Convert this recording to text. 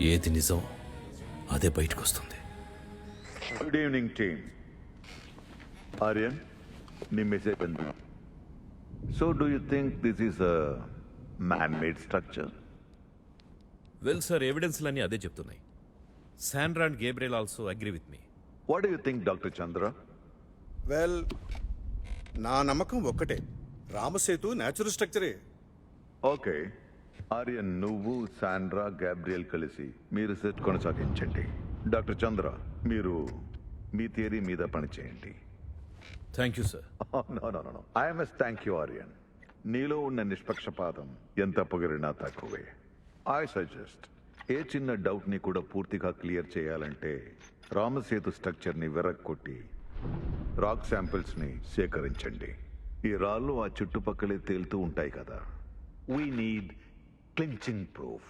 ఏది నిజం అదే బయటకు వస్తుంది. Good evening team. ఆర్యన్, నీ మెసేజ్ ಬಂದು. So do you think this is a man made structure? Well sir, ఎవిడెన్స్లన్నీ అదే చెప్తున్నాయి. Sandra and Gabriel also agree with me. What do you think doctor Chandra? Well, నా నమ్మకం ఒక్కటే, రామసేతు న్యాచురల్ స్ట్రక్చరే. ఓకే ఆర్యన్, నువ్వు శాండ్రా గ్యాబ్రియల్ కలిసి మీ రీసెర్చ్ కొనసాగించండి. డాక్టర్ చంద్ర, మీరు మీ థియరీ మీద పనిచేయండి. Thank you sir. IMS thank you Aryan. నీలో ఉన్న నిష్పక్షపాతం ఎంత పొగిరినా తక్కువే. ఐ సజెస్ట్ ఏ చిన్న డౌట్ ని కూడా పూర్తిగా క్లియర్ చేయాలంటే రామసేతు స్ట్రక్చర్ ని వెరక్కొట్టి రాక్ శాంపిల్స్ ని సేకరించండి. ఈ రాళ్ళు ఆ చుట్టుపక్కలే తేలుతూ ఉంటాయి కదా. We need clinching proof.